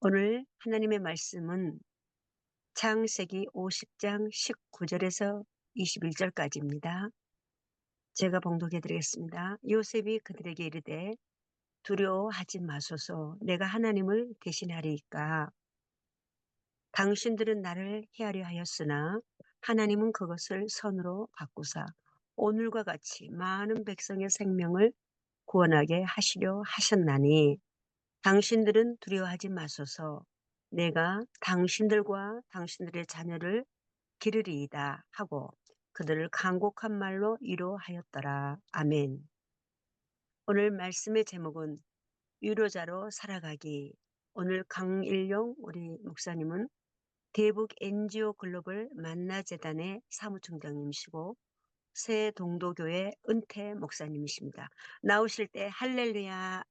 오늘 하나님의 말씀은 창세기 50장 19절에서 21절까지입니다. 제가 봉독해 드리겠습니다. 요셉이 그들에게 이르되 두려워하지 마소서, 내가 하나님을 대신하리이까. 당신들은 나를 해하려 하였으나 하나님은 그것을 선으로 바꾸사 오늘과 같이 많은 백성의 생명을 구원하게 하시려 하셨나니 당신들은 두려워하지 마소서, 내가 당신들과 당신들의 자녀를 기르리이다 하고 그들을 간곡한 말로 위로하였더라. 아멘. 오늘 말씀의 제목은 위로자로 살아가기. 오늘 강일용 우리 목사님은 대북 NGO 글로벌 만나재단의 사무총장님이시고 새 동도교회 은퇴 목사님이십니다. 나오실 때 할렐루야.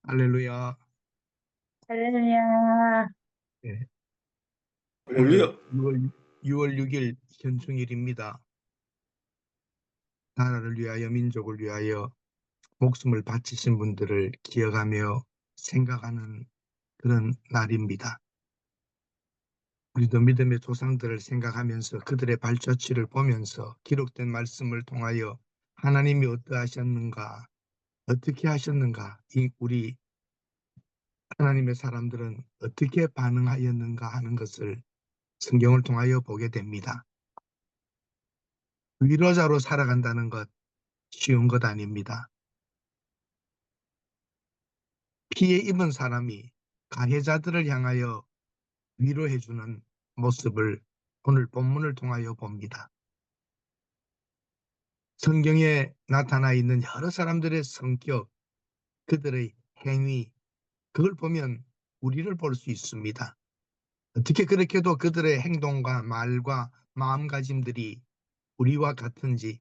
할렐루야. 할렐루야. 네. 할렐루야. 오늘 6월 6일 현충일입니다. 나라를 위하여 민족을 위하여 목숨을 바치신 분들을 기억하며 생각하는 그런 날입니다. 우리도 믿음의 조상들을 생각하면서 그들의 발자취를 보면서 기록된 말씀을 통하여 하나님이 어떠하셨는가, 어떻게 하셨는가, 우리 하나님의 사람들은 어떻게 반응하였는가 하는 것을 성경을 통하여 보게 됩니다. 위로자로 살아간다는 것 쉬운 것 아닙니다. 피해 입은 사람이 가해자들을 향하여 위로해주는 모습을 오늘 본문을 통하여 봅니다. 성경에 나타나 있는 여러 사람들의 성격, 그들의 행위, 그걸 보면 우리를 볼 수 있습니다. 어떻게 그렇게도 그들의 행동과 말과 마음가짐들이 우리와 같은지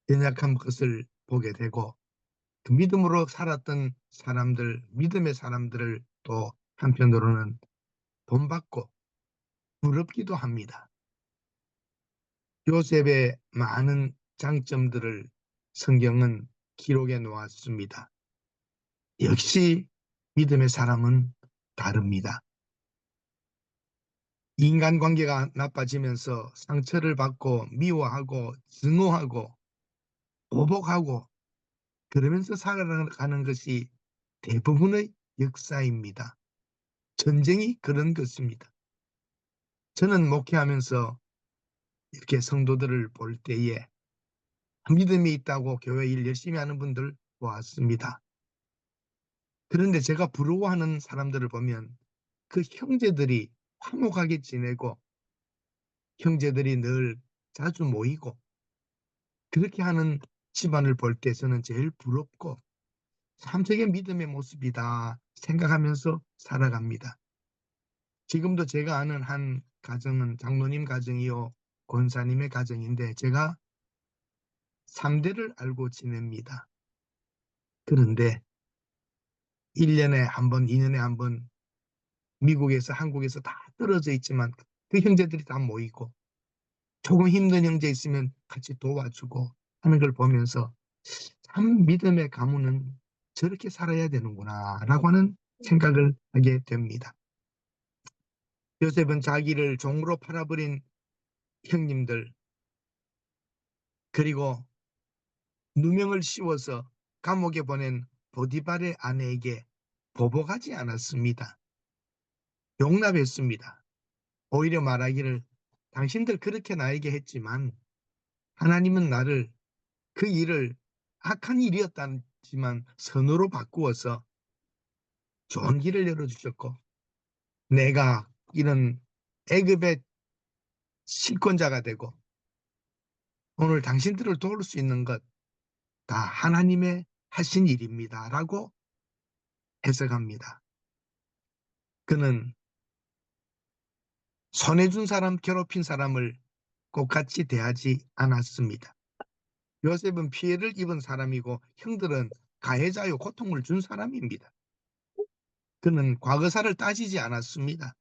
연약한 것을 보게 되고 그 믿음으로 살았던 사람들, 믿음의 사람들을 또 한편으로는 본받고 부럽기도 합니다. 요셉의 많은 장점들을 성경은 기록해 놓았습니다. 역시 믿음의 사람은 다릅니다. 인간관계가 나빠지면서 상처를 받고 미워하고 증오하고 보복하고 그러면서 살아가는 것이 대부분의 역사입니다. 전쟁이 그런 것입니다. 저는 목회하면서 이렇게 성도들을 볼 때에 믿음이 있다고 교회 일 열심히 하는 분들 보았습니다. 그런데 제가 부러워하는 사람들을 보면 그 형제들이 화목하게 지내고 형제들이 늘 자주 모이고 그렇게 하는 집안을 볼 때 저는 제일 부럽고 참 저게 믿음의 모습이다 생각하면서 살아갑니다. 지금도 제가 아는 한 가정은 장로님 가정이요 권사님의 가정인데 제가 3대를 알고 지냅니다. 그런데 1년에 한 번, 2년에 한 번 미국에서 한국에서 다 떨어져 있지만 그 형제들이 다 모이고 조금 힘든 형제 있으면 같이 도와주고 하는 걸 보면서 참 믿음의 가문은 저렇게 살아야 되는구나 라고 하는 생각을 하게 됩니다. 요셉은 자기를 종으로 팔아버린 형님들 그리고 누명을 씌워서 감옥에 보낸 보디발의 아내에게 보복하지 않았습니다. 용납했습니다. 오히려 말하기를 당신들 그렇게 나에게 했지만 하나님은 나를 그 일을 악한 일이었다지만 선으로 바꾸어서 좋은 길을 열어주셨고 내가 이런 애굽의 실권자가 되고 오늘 당신들을 도울 수 있는 것 다 하나님의 하신 일입니다 라고 해석합니다. 그는 손해준 사람, 괴롭힌 사람을 똑같이 대하지 않았습니다. 요셉은 피해를 입은 사람이고 형들은 가해자요 고통을 준 사람입니다. 그는 과거사를 따지지 않았습니다.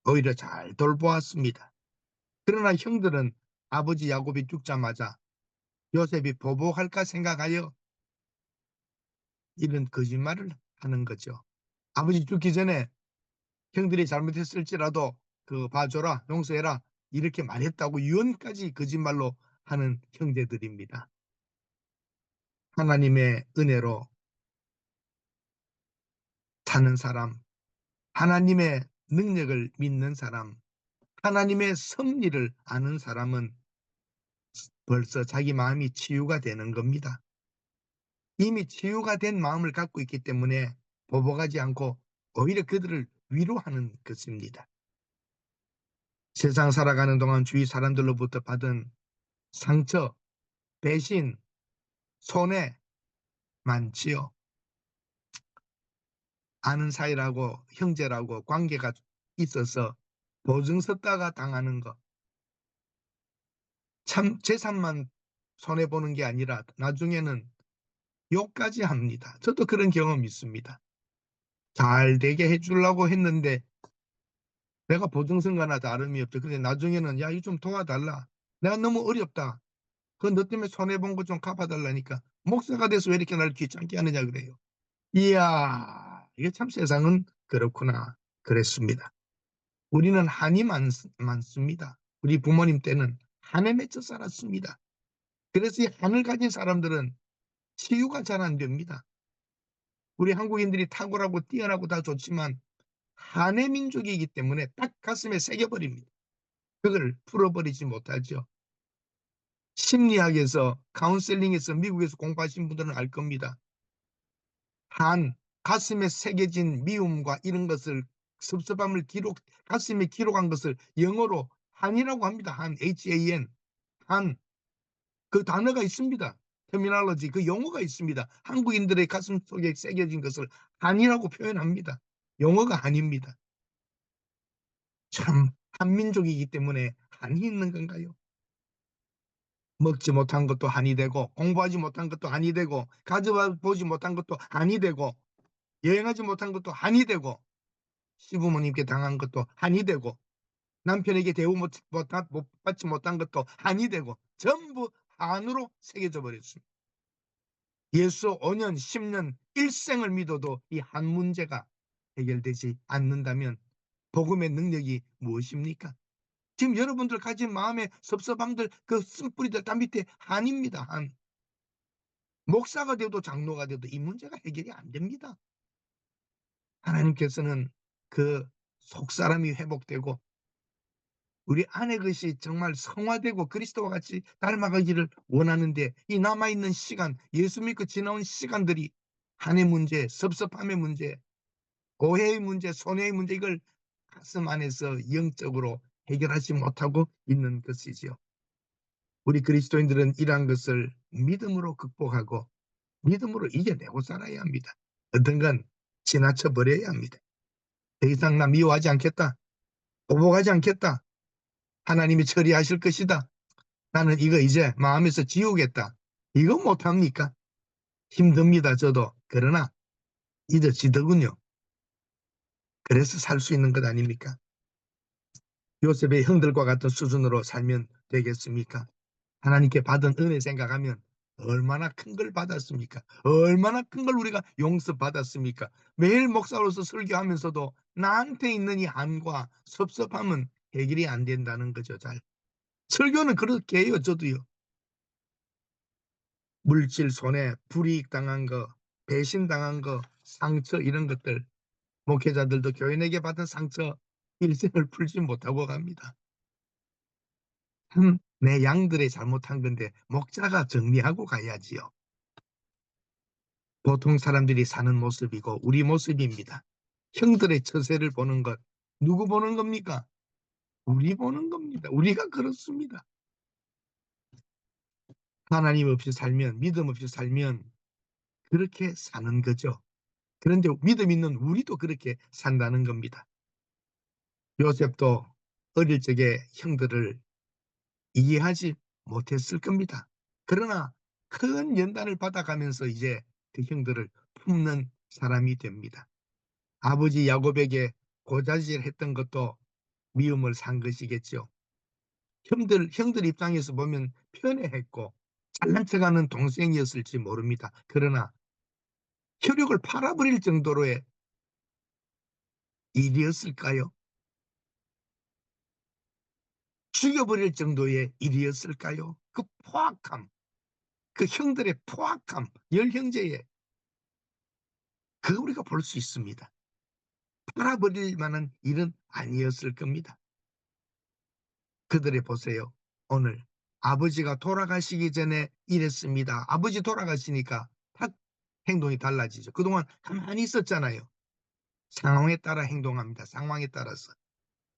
오히려 잘 돌보았습니다. 그러나 형들은 아버지 야곱이 죽자마자 요셉이 보복할까 생각하여 이런 거짓말을 하는 거죠. 아버지 죽기 전에 형들이 잘못했을지라도 봐줘라, 용서해라 이렇게 말했다고 유언까지 거짓말로 하는 형제들입니다. 하나님의 은혜로 사는 사람, 하나님의 능력을 믿는 사람, 하나님의 섭리를 아는 사람은 벌써 자기 마음이 치유가 되는 겁니다. 이미 치유가 된 마음을 갖고 있기 때문에 보복하지 않고 오히려 그들을 위로하는 것입니다. 세상 살아가는 동안 주위 사람들로부터 받은 상처, 배신, 손해 많지요. 아는 사이라고 형제라고 관계가 있어서 보증 섰다가 당하는 것. 참 재산만 손해보는 게 아니라 나중에는 욕까지 합니다. 저도 그런 경험이 있습니다. 잘 되게 해주려고 했는데 내가 보증선거나 다름이 없죠. 근데 나중에는 야, 이거 좀 도와달라. 내가 너무 어렵다. 그 너 때문에 손해본 거 좀 갚아달라니까. 목사가 돼서 왜 이렇게 날 귀찮게 하느냐 그래요. 이야, 이게 참 세상은 그렇구나. 그랬습니다. 우리는 한이 많습니다. 우리 부모님 때는 한에 맺혀 살았습니다. 그래서 이 한을 가진 사람들은 치유가 잘 안 됩니다. 우리 한국인들이 탁월하고 뛰어나고 다 좋지만 한의 민족이기 때문에 딱 가슴에 새겨버립니다. 그걸 풀어버리지 못하죠. 심리학에서 카운셀링에서 미국에서 공부하신 분들은 알 겁니다. 한, 가슴에 새겨진 미움과 이런 것을 섭섭함을 가슴에 기록한 것을 영어로 한이라고 합니다. 한, HAN. 한, 그 단어가 있습니다. 터미널로지, 그 용어가 있습니다. 한국인들의 가슴 속에 새겨진 것을 한이라고 표현합니다. 용어가 한입니다. 참 한민족이기 때문에 한이 있는 건가요? 먹지 못한 것도 한이 되고 공부하지 못한 것도 한이 되고 가져보지 못한 것도 한이 되고 여행하지 못한 것도 한이 되고 시부모님께 당한 것도 한이 되고 남편에게 대우 못 받지 못한 것도 한이 되고 전부 한으로 새겨져 버렸습니다. 예수 5년, 10년, 일생을 믿어도 이 한 문제가 해결되지 않는다면 복음의 능력이 무엇입니까? 지금 여러분들 가진 마음의 섭섭함들, 그 쓴뿌리들 다 밑에 한입니다. 한. 목사가 돼도 장로가 돼도 이 문제가 해결이 안 됩니다. 하나님께서는 그 속사람이 회복되고 우리 안의 것이 정말 성화되고 그리스도와 같이 닮아가기를 원하는데 이 남아있는 시간, 예수 믿고 지나온 시간들이 한의 문제, 섭섭함의 문제, 오해의 문제, 손해의 문제 이걸 가슴 안에서 영적으로 해결하지 못하고 있는 것이지요. 우리 그리스도인들은 이러한 것을 믿음으로 극복하고 믿음으로 이겨내고 살아야 합니다. 어떤 건 지나쳐 버려야 합니다. 더 이상 나 미워하지 않겠다. 보복하지 않겠다. 하나님이 처리하실 것이다. 나는 이거 이제 마음에서 지우겠다. 이거 못합니까? 힘듭니다. 저도. 그러나 잊어지더군요. 그래서 살 수 있는 것 아닙니까? 요셉의 형들과 같은 수준으로 살면 되겠습니까? 하나님께 받은 은혜 생각하면 얼마나 큰 걸 받았습니까? 얼마나 큰 걸 우리가 용서받았습니까? 매일 목사로서 설교하면서도 나한테 있는 이 한과 섭섭함은 해결이 안 된다는 거죠. 잘. 설교는 그렇게 해요. 저도요. 물질 손해, 불이익 당한 거, 배신 당한 거, 상처 이런 것들 목회자들도 교인에게 받은 상처 일생을 풀지 못하고 갑니다. 내 양들이 잘못한 건데 목자가 정리하고 가야지요. 보통 사람들이 사는 모습이고 우리 모습입니다. 형들의 처세를 보는 것 누구 보는 겁니까? 우리 보는 겁니다. 우리가 그렇습니다. 하나님 없이 살면 믿음 없이 살면 그렇게 사는 거죠. 그런데 믿음 있는 우리도 그렇게 산다는 겁니다. 요셉도 어릴 적에 형들을 이해하지 못했을 겁니다. 그러나 큰 연단을 받아가면서 이제 그 형들을 품는 사람이 됩니다. 아버지 야곱에게 고자질했던 것도 미움을 산 것이겠죠. 형들 입장에서 보면 편애했고 잘난 척하는 동생이었을지 모릅니다. 그러나 혈육을 팔아버릴 정도로의 일이었을까요? 죽여버릴 정도의 일이었을까요? 그 포악함, 그 형들의 포악함, 열 형제의, 그거 우리가 볼 수 있습니다. 팔아버릴 만한 일은 아니었을 겁니다. 그들의 보세요. 오늘 아버지가 돌아가시기 전에 이랬습니다. 아버지 돌아가시니까 딱 행동이 달라지죠. 그동안 가만히 있었잖아요. 상황에 따라 행동합니다. 상황에 따라서.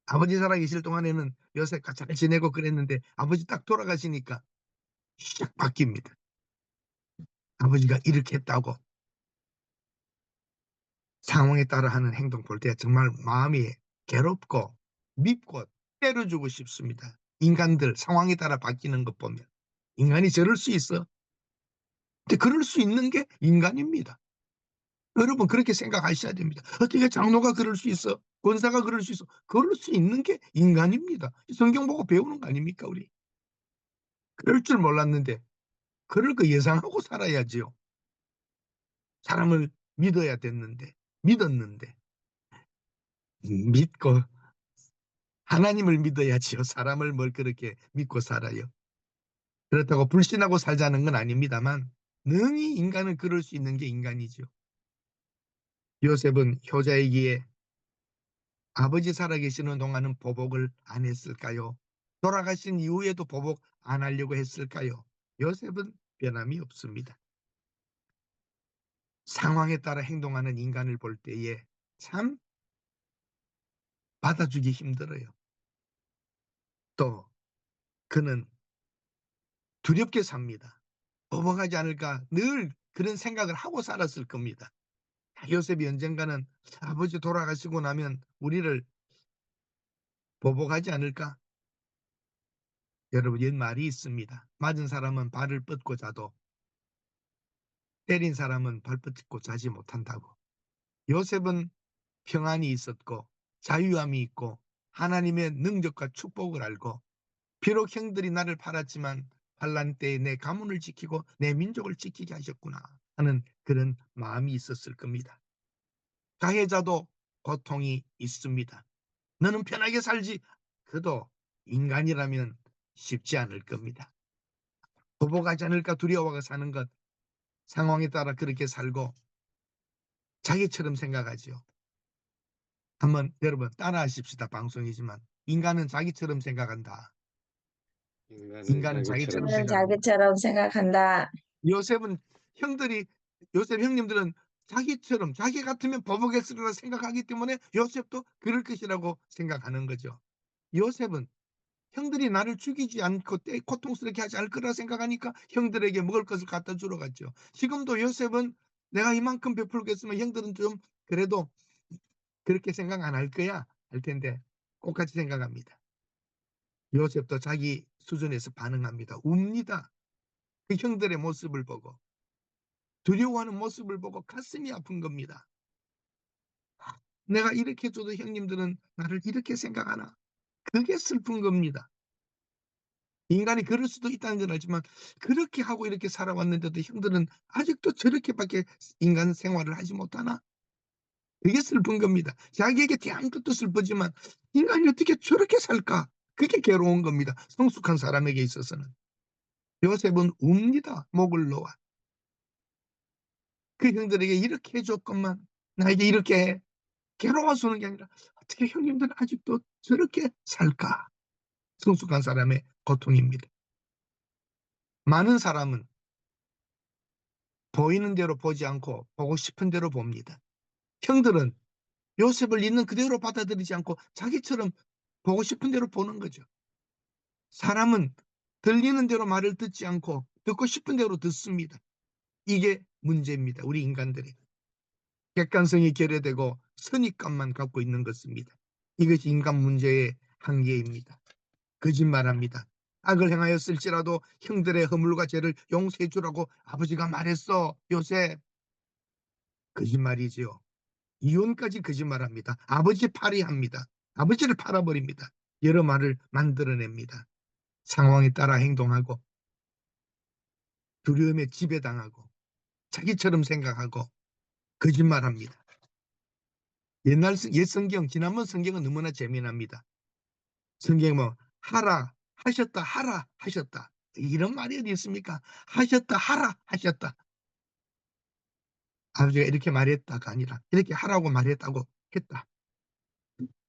아버지 살아계실 동안에는 요셉과 잘 지내고 그랬는데 아버지 딱 돌아가시니까 샥 바뀝니다. 아버지가 이렇게 했다고 상황에 따라 하는 행동 볼 때 정말 마음이 괴롭고 밉고 때려주고 싶습니다. 인간들 상황에 따라 바뀌는 것 보면 인간이 저럴 수 있어? 근데 그럴 수 있는 게 인간입니다. 여러분 그렇게 생각하셔야 됩니다. 어떻게 장로가 그럴 수 있어? 권사가 그럴 수 있어? 그럴 수 있는 게 인간입니다. 성경 보고 배우는 거 아닙니까 우리? 그럴 줄 몰랐는데 그럴 거 예상하고 살아야지요. 사람을 믿어야 됐는데 믿었는데 믿고 하나님을 믿어야지요. 사람을 뭘 그렇게 믿고 살아요. 그렇다고 불신하고 살자는 건 아닙니다만 능히 인간은 그럴 수 있는 게 인간이죠. 요셉은 효자이기에 아버지 살아계시는 동안은 보복을 안 했을까요? 돌아가신 이후에도 보복 안 하려고 했을까요? 요셉은 변함이 없습니다. 상황에 따라 행동하는 인간을 볼 때에 참 받아주기 힘들어요. 또 그는 두렵게 삽니다. 보복하지 않을까 늘 그런 생각을 하고 살았을 겁니다. 요셉이 언젠가는 아버지 돌아가시고 나면 우리를 보복하지 않을까? 여러분 옛 말이 있습니다. 맞은 사람은 발을 뻗고 자도 때린 사람은 발 뻗고 자지 못한다고. 요셉은 평안이 있었고 자유함이 있고 하나님의 능력과 축복을 알고 비록 형들이 나를 팔았지만 환난 때에 내 가문을 지키고 내 민족을 지키게 하셨구나 하는 그런 마음이 있었을 겁니다. 가해자도 고통이 있습니다. 너는 편하게 살지. 그도 인간이라면 쉽지 않을 겁니다. 보복하지 않을까 두려워가 사는 것, 상황에 따라 그렇게 살고 자기처럼 생각하지요. 한번 여러분 따라하십시다. 방송이지만 인간은 자기처럼 생각한다. 인간은 자기처럼 자기처럼 나는 생각한다. 자기처럼 생각한다. 요셉은 형들이 요셉 형님들은 자기처럼 자기 같으면 보복했을 거라 생각하기 때문에 요셉도 그럴 것이라고 생각하는 거죠. 요셉은 형들이 나를 죽이지 않고 고통스럽게 하지 않을 거라 생각하니까 형들에게 먹을 것을 갖다 주러 갔죠. 지금도 요셉은 내가 이만큼 베풀겠으면 형들은 좀 그래도 그렇게 생각 안 할 거야 할 텐데 똑같이 생각합니다. 요셉도 자기 수준에서 반응합니다. 웁니다. 그 형들의 모습을 보고 두려워하는 모습을 보고 가슴이 아픈 겁니다. 내가 이렇게 해줘도 형님들은 나를 이렇게 생각하나? 그게 슬픈 겁니다. 인간이 그럴 수도 있다는 건 알지만 그렇게 하고 이렇게 살아왔는데도 형들은 아직도 저렇게밖에 인간 생활을 하지 못하나? 그게 슬픈 겁니다. 자기에게 대한 것도 슬프지만 인간이 어떻게 저렇게 살까? 그게 괴로운 겁니다. 성숙한 사람에게 있어서는. 요셉은 웁니다. 목을 놓아. 그 형들에게 이렇게 해줬건만 나에게 이렇게 해. 괴로워서 오는 게 아니라 어떻게 형님들은 아직도 저렇게 살까? 성숙한 사람의 고통입니다. 많은 사람은 보이는 대로 보지 않고 보고 싶은 대로 봅니다. 형들은 요셉을 있는 그대로 받아들이지 않고 자기처럼 보고 싶은 대로 보는 거죠. 사람은 들리는 대로 말을 듣지 않고 듣고 싶은 대로 듣습니다. 이게 문제입니다. 우리 인간들이. 객관성이 결여되고 선입관만 갖고 있는 것입니다. 이것이 인간 문제의 한계입니다. 거짓말합니다. 악을 행하였을지라도 형들의 허물과 죄를 용서해 주라고 아버지가 말했어. 요셉. 거짓말이지요. 이혼까지 거짓말합니다. 아버지 팔이합니다. 아버지를 팔아버립니다. 여러 말을 만들어냅니다. 상황에 따라 행동하고 두려움에 지배당하고 자기처럼 생각하고 거짓말합니다. 옛 성경, 지난번 성경은 너무나 재미납니다. 성경에 뭐 하라 하셨다 하라 하셨다 이런 말이 어디 있습니까? 하셨다 하라 하셨다. 아버지가 이렇게 말했다가 아니라 이렇게 하라고 말했다고 했다.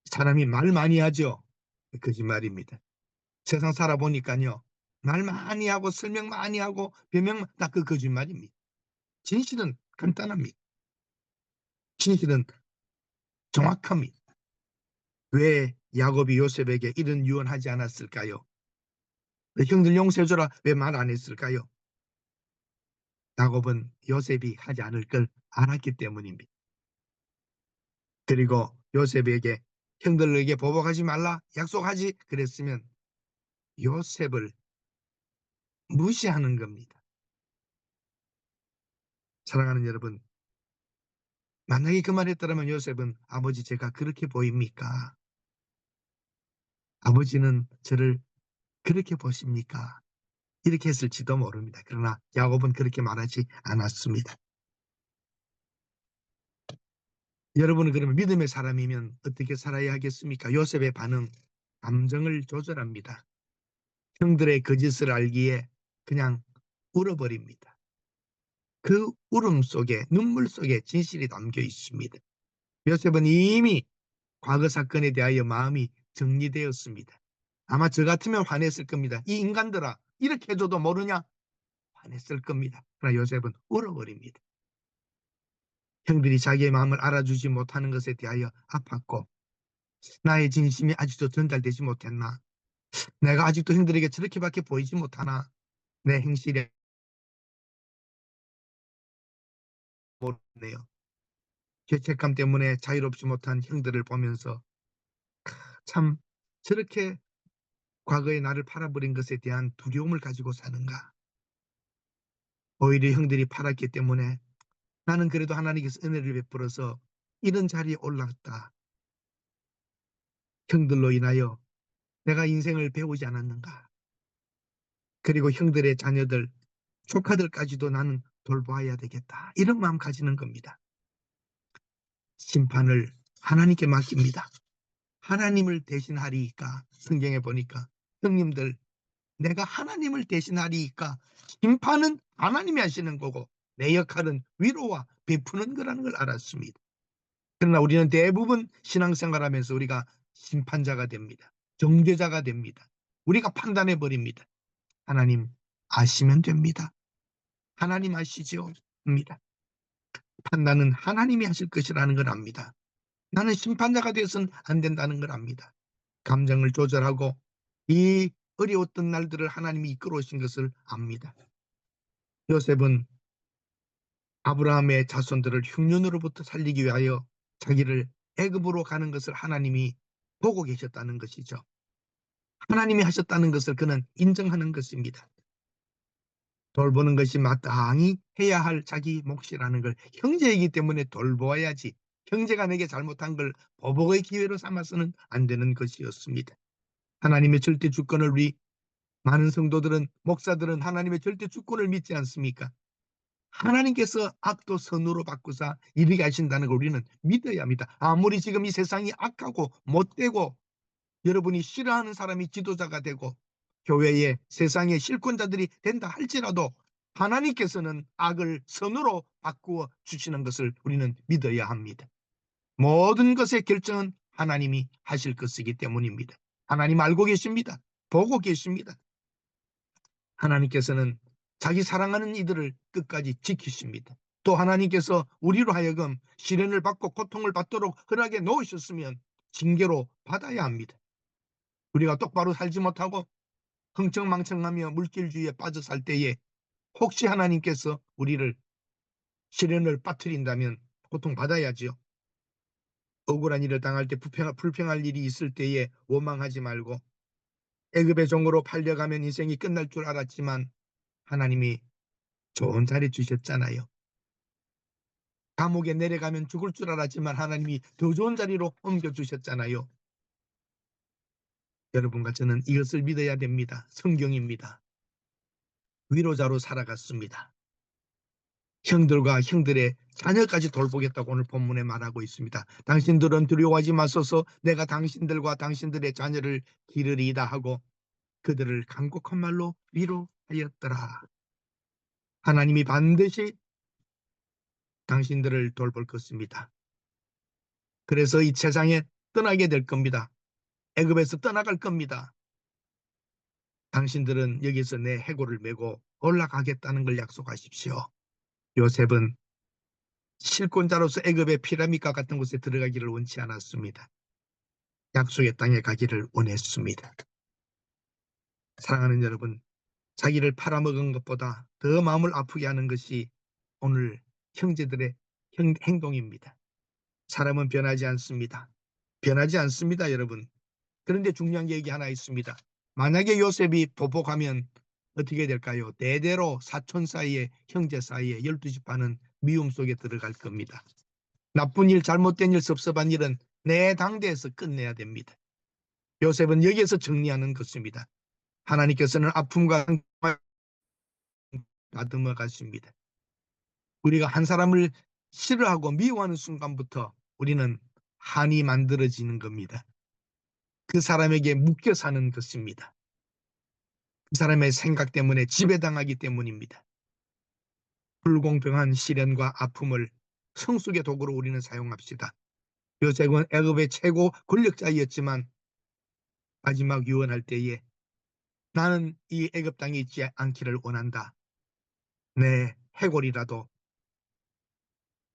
사람이 말 많이 하죠. 거짓말입니다. 세상 살아보니까요. 말 많이 하고 설명 많이 하고 변명 다 그 거짓말입니다. 진실은 간단합니다. 진실은 정확합니다. 왜 야곱이 요셉에게 이런 유언하지 않았을까요? 왜 형들 용서해줘라 왜 말 안 했을까요? 야곱은 요셉이 하지 않을 걸 알았기 때문입니다. 그리고 요셉에게 형들에게 보복하지 말라 약속하지 그랬으면 요셉을 무시하는 겁니다. 사랑하는 여러분, 만약에 그 말했더라면 요셉은 아버지 제가 그렇게 보입니까? 아버지는 저를 그렇게 보십니까? 이렇게 했을지도 모릅니다. 그러나 야곱은 그렇게 말하지 않았습니다. 여러분은 그러면 믿음의 사람이면 어떻게 살아야 하겠습니까? 요셉의 반응, 감정을 조절합니다. 형들의 거짓을 알기에 그냥 울어버립니다. 그 울음 속에, 눈물 속에 진실이 담겨 있습니다. 요셉은 이미 과거 사건에 대하여 마음이 정리되었습니다. 아마 저 같으면 화냈을 겁니다. 이 인간들아, 이렇게 해줘도 모르냐? 화냈을 겁니다. 그러나 요셉은 울어버립니다. 형들이 자기의 마음을 알아주지 못하는 것에 대하여 아팠고 나의 진심이 아직도 전달되지 못했나? 내가 아직도 형들에게 저렇게밖에 보이지 못하나? 내 행실에 모르네요. 죄책감 때문에 자유롭지 못한 형들을 보면서 참 저렇게 과거에 나를 팔아버린 것에 대한 두려움을 가지고 사는가? 오히려 형들이 팔았기 때문에 나는 그래도 하나님께서 은혜를 베풀어서 이런 자리에 올랐다. 형들로 인하여 내가 인생을 배우지 않았는가? 그리고 형들의 자녀들, 조카들까지도 나는 돌봐야 되겠다. 이런 마음 가지는 겁니다. 심판을 하나님께 맡깁니다. 하나님을 대신하리이까 성경에 보니까 형님들 내가 하나님을 대신하리이까 심판은 하나님이 하시는 거고 내 역할은 위로와 베푸는 거라는 걸 알았습니다. 그러나 우리는 대부분 신앙생활하면서 우리가 심판자가 됩니다. 정죄자가 됩니다. 우리가 판단해 버립니다. 하나님 아시면 됩니다. 하나님 아시죠? 입니다. 판단은 하나님이 하실 것이라는 걸 압니다. 나는 심판자가 되어서는 안 된다는 걸 압니다. 감정을 조절하고 이 어려웠던 날들을 하나님이 이끌어 오신 것을 압니다. 요셉은 아브라함의 자손들을 흉년으로부터 살리기 위하여 자기를 애굽으로 가는 것을 하나님이 보고 계셨다는 것이죠. 하나님이 하셨다는 것을 그는 인정하는 것입니다. 돌보는 것이 마땅히 해야 할 자기 몫이라는 걸 형제이기 때문에 돌보아야지 형제가 내게 잘못한 걸 보복의 기회로 삼아서는 안 되는 것이었습니다. 하나님의 절대 주권을 우리 많은 성도들은 목사들은 하나님의 절대 주권을 믿지 않습니까? 하나님께서 악도 선으로 바꾸사 이르게 하신다는 걸 우리는 믿어야 합니다. 아무리 지금 이 세상이 악하고 못되고 여러분이 싫어하는 사람이 지도자가 되고 교회의 세상의 실권자들이 된다 할지라도 하나님께서는 악을 선으로 바꾸어 주시는 것을 우리는 믿어야 합니다. 모든 것의 결정은 하나님이 하실 것이기 때문입니다. 하나님 알고 계십니다. 보고 계십니다. 하나님께서는 자기 사랑하는 이들을 끝까지 지키십니다. 또 하나님께서 우리로 하여금 시련을 받고 고통을 받도록 허락해 놓으셨으면 징계로 받아야 합니다. 우리가 똑바로 살지 못하고 흥청망청하며 물길주의에 빠져 살 때에 혹시 하나님께서 우리를 시련을 빠뜨린다면 고통받아야지요. 억울한 일을 당할 때 불평할 일이 있을 때에 원망하지 말고 애굽의 종으로 팔려가면 인생이 끝날 줄 알았지만 하나님이 좋은 자리 주셨잖아요. 감옥에 내려가면 죽을 줄 알았지만 하나님이 더 좋은 자리로 옮겨주셨잖아요. 여러분과 저는 이것을 믿어야 됩니다. 성경입니다. 위로자로 살아갔습니다. 형들과 형들의 자녀까지 돌보겠다고 오늘 본문에 말하고 있습니다. 당신들은 두려워하지 마소서, 내가 당신들과 당신들의 자녀를 기르리이다 하고 그들을 간곡한 말로 위로하였더라. 하나님이 반드시 당신들을 돌볼 것입니다. 그래서 이 세상에 떠나게 될 겁니다. 애굽에서 떠나갈 겁니다. 당신들은 여기서 내 해골을 메고 올라가겠다는 걸 약속하십시오. 요셉은 실권자로서 애굽의 피라미드과 같은 곳에 들어가기를 원치 않았습니다. 약속의 땅에 가기를 원했습니다. 사랑하는 여러분, 자기를 팔아먹은 것보다 더 마음을 아프게 하는 것이 오늘 형제들의 행동입니다. 사람은 변하지 않습니다. 변하지 않습니다, 여러분. 그런데 중요한 게 여기 하나 있습니다. 만약에 요셉이 보복하면 어떻게 될까요? 대대로 사촌 사이에, 형제 사이에 12지파는 미움 속에 들어갈 겁니다. 나쁜 일, 잘못된 일, 섭섭한 일은 내 당대에서 끝내야 됩니다. 요셉은 여기에서 정리하는 것입니다. 하나님께서는 아픔과 다듬어 가십니다. 우리가 한 사람을 싫어하고 미워하는 순간부터 우리는 한이 만들어지는 겁니다. 그 사람에게 묶여 사는 것입니다. 그 사람의 생각 때문에 지배당하기 때문입니다. 불공평한 시련과 아픔을 성숙의 도구로 우리는 사용합시다. 요셉은 애굽의 최고 권력자였지만 마지막 유언할 때에 나는 이 애굽 땅에 있지 않기를 원한다. 내 해골이라도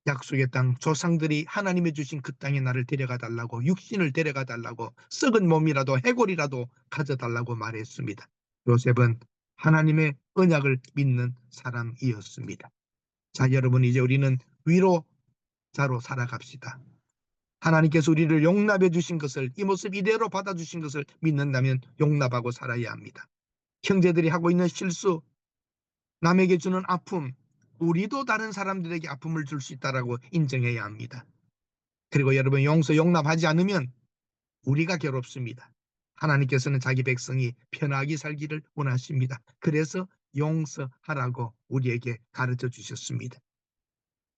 약속의 땅, 조상들이 하나님이 주신 그 땅에 나를 데려가 달라고, 육신을 데려가 달라고, 썩은 몸이라도 해골이라도 가져달라고 말했습니다. 요셉은 하나님의 언약을 믿는 사람이었습니다. 자, 여러분, 이제 우리는 위로자로 살아갑시다. 하나님께서 우리를 용납해 주신 것을, 이 모습 이대로 받아주신 것을 믿는다면 용납하고 살아야 합니다. 형제들이 하고 있는 실수, 남에게 주는 아픔, 우리도 다른 사람들에게 아픔을 줄 수 있다라고 인정해야 합니다. 그리고 여러분, 용납하지 않으면 우리가 괴롭습니다. 하나님께서는 자기 백성이 편하게 살기를 원하십니다. 그래서 용서하라고 우리에게 가르쳐 주셨습니다.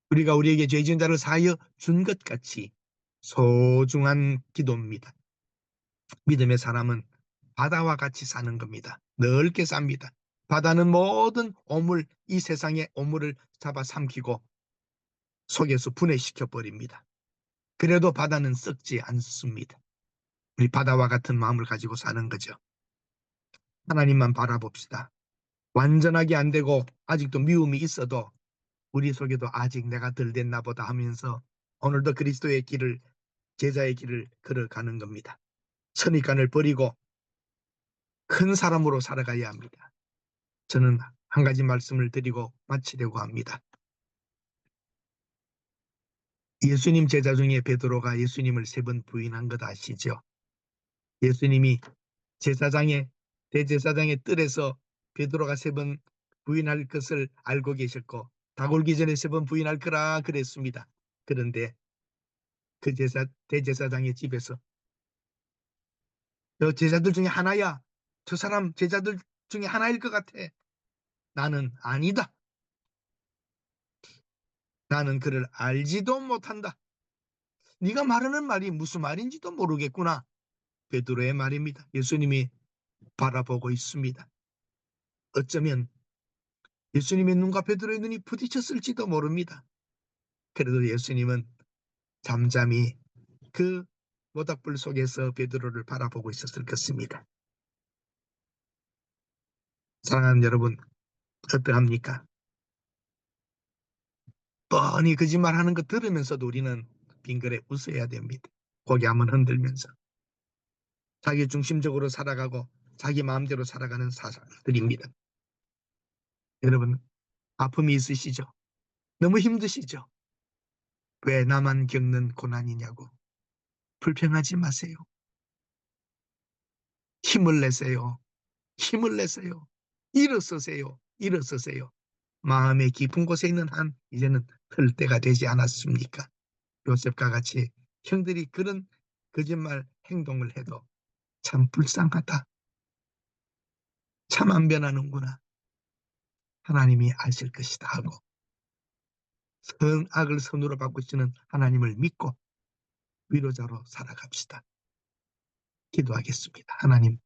우리가 우리에게 죄 지은 자를 사하여 준 것 같이 소중한 기도입니다. 믿음의 사람은 바다와 같이 사는 겁니다. 넓게 삽니다. 바다는 모든 오물, 이 세상의 오물을 잡아 삼키고 속에서 분해시켜 버립니다. 그래도 바다는 썩지 않습니다. 우리 바다와 같은 마음을 가지고 사는 거죠. 하나님만 바라봅시다. 완전하게 안 되고 아직도 미움이 있어도 우리 속에도 아직 내가 덜 됐나 보다 하면서 오늘도 그리스도의 길을, 제자의 길을 걸어가는 겁니다. 선입관을 버리고 큰 사람으로 살아가야 합니다. 저는 한 가지 말씀을 드리고 마치려고 합니다. 예수님 제자 중에 베드로가 예수님을 3번 부인한 것 아시죠? 예수님이 대제사장의 뜰에서 베드로가 3번 부인할 것을 알고 계셨고 닭 울기 전에 3번 부인할 거라 그랬습니다. 그런데 그 대제사장의 집에서 저 제자들 중에 하나야. 저 사람 제자들 중에 하나일 것 같아. 나는 아니다. 나는 그를 알지도 못한다. 네가 말하는 말이 무슨 말인지도 모르겠구나. 베드로의 말입니다. 예수님이 바라보고 있습니다. 어쩌면 예수님의 눈과 베드로의 눈이 부딪혔을지도 모릅니다. 그래도 예수님은 잠잠히 그 모닥불 속에서 베드로를 바라보고 있었을 것입니다. 사랑하는 여러분, 어떠합니까? 뻔히 거짓말하는 거 들으면서도 우리는 빙그레 웃어야 됩니다. 고개 한번 흔들면서. 자기 중심적으로 살아가고 자기 마음대로 살아가는 사람들입니다. 여러분, 아픔이 있으시죠? 너무 힘드시죠? 왜 나만 겪는 고난이냐고 불평하지 마세요. 힘을 내세요. 힘을 내세요. 일어서세요. 일어서세요. 마음의 깊은 곳에 있는 한 이제는 틀 때가 되지 않았습니까? 요셉과 같이 형들이 그런 거짓말 행동을 해도 참 불쌍하다. 참 안 변하는구나. 하나님이 아실 것이다 하고 선악을 선으로 바꾸시는 하나님을 믿고 위로자로 살아갑시다. 기도하겠습니다. 하나님,